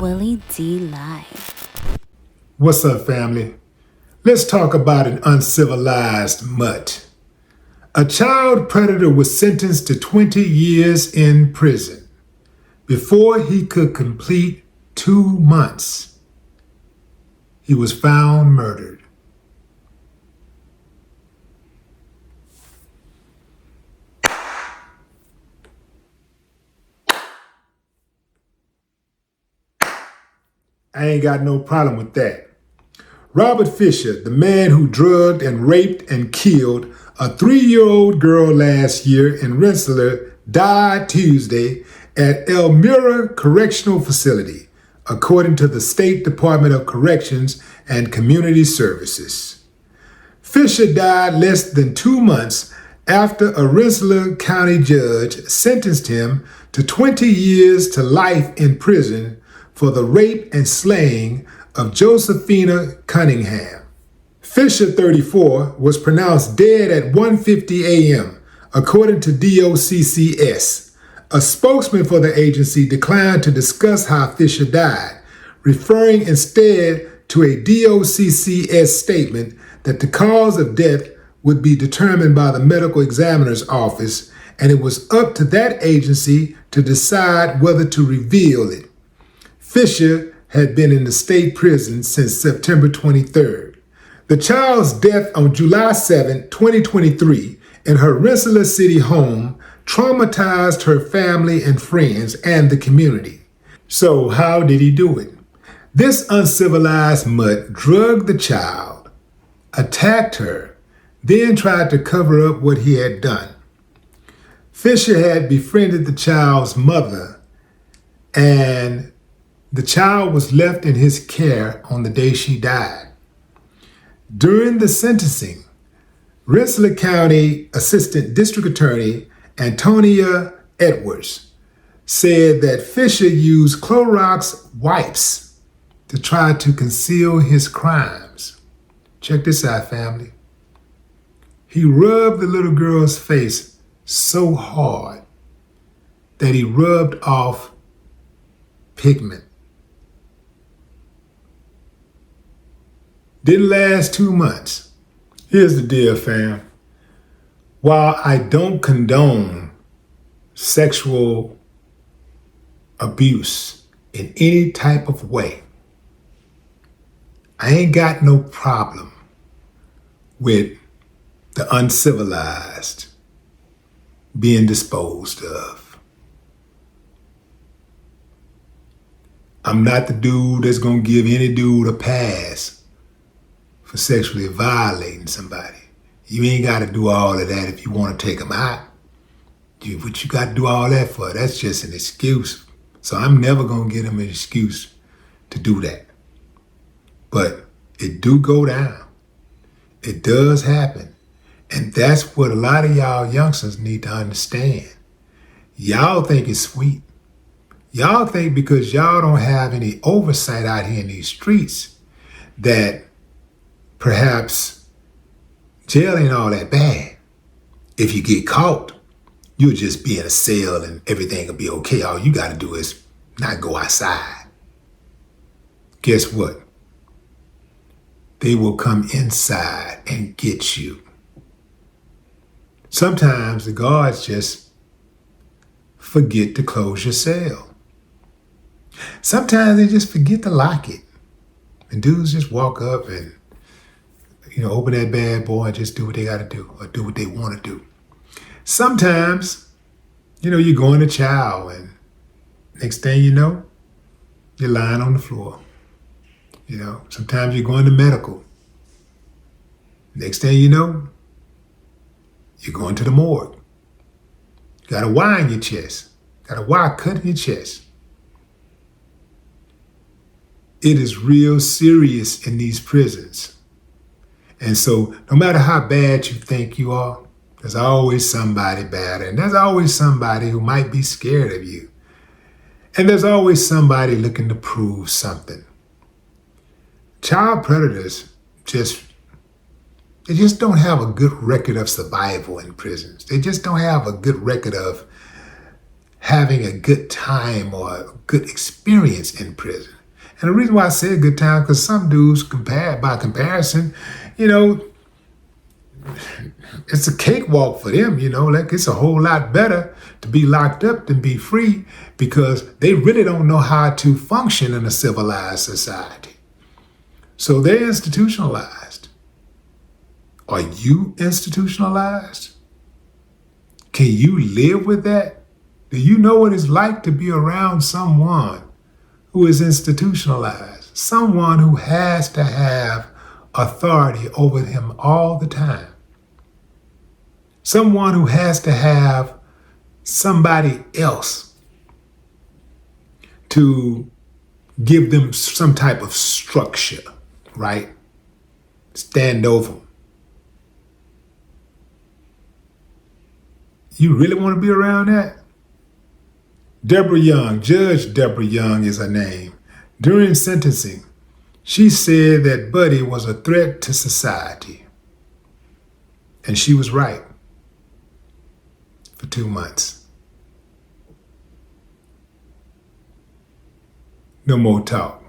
Willie D Live. What's up, family? Let's talk about an uncivilized mutt. A child predator was sentenced to 20 years in prison before he could complete 2 months. He was found murdered. I ain't got no problem with that. Robert Fisher, the man who drugged and raped and killed a 3-year-old girl last year in Rensselaer, died Tuesday at Elmira Correctional Facility, according to the State Department of Corrections and Community Services. Fisher died less than 2 months after a Rensselaer County judge sentenced him to 20 years to life in prison for the rape and slaying of Josephina Cunningham. Fisher, 34, was pronounced dead at 1:50 a.m., according to DOCCS. A spokesman for the agency declined to discuss how Fisher died, referring instead to a DOCCS statement that the cause of death would be determined by the medical examiner's office, and it was up to that agency to decide whether to reveal it. Fisher had been in the state prison since September 23rd. The child's death on July 7, 2023, in her Rensselaer City home traumatized her family and friends and the community. So how did he do it? This uncivilized mutt drugged the child, attacked her, then tried to cover up what he had done. Fisher had befriended the child's mother, and the child was left in his care on the day she died. During the sentencing, Rensselaer County Assistant District Attorney Antonia Edwards said that Fisher used Clorox wipes to try to conceal his crimes. Check this out, family. He rubbed the little girl's face so hard that he rubbed off pigment. Didn't last 2 months. Here's the deal, fam. While I don't condone sexual abuse in any type of way, I ain't got no problem with the uncivilized being disposed of. I'm not the dude that's gonna give any dude a pass for sexually violating somebody. You ain't got to do all of that if you want to take them out. What you got to do all that for? That's just an excuse. So I'm never going to give them an excuse to do that. But it do go down. It does happen. And that's what a lot of y'all youngsters need to understand. Y'all think it's sweet. Y'all think because y'all don't have any oversight out here in these streets that perhaps jail ain't all that bad. If you get caught, you'll just be in a cell and everything will be okay. All you got to do is not go outside. Guess what? They will come inside and get you. Sometimes the guards just forget to close your cell. Sometimes they just forget to lock it. And dudes just walk up and open that bad boy and just do what they got to do or do what they want to do. Sometimes, you go in the chow and next thing you know, you're lying on the floor. Sometimes you go into medical. Next thing you know, you're going to the morgue. You got a Y in your chest. Got a Y cut in your chest. It is real serious in these prisons. And so no matter how bad you think you are, there's always somebody better. And there's always somebody who might be scared of you. And there's always somebody looking to prove something. Child predators they just don't have a good record of survival in prisons. They just don't have a good record of having having a good time or a good experience in prison. And the reason why I say a good time, because some dudes by comparison, you know, it's a cakewalk for them, like it's a whole lot better to be locked up than be free because they really don't know how to function in a civilized society. So they're institutionalized. Are you institutionalized? Can you live with that? Do you know what it's like to be around someone who is institutionalized? Someone who has to have authority over him all the time. Someone who has to have somebody else to give them some type of structure, right? Stand over them. You really want to be around that? Deborah Young, Judge Deborah Young is her name. During sentencing, she said that Buddy was a threat to society. And she was right. For 2 months. No more talk.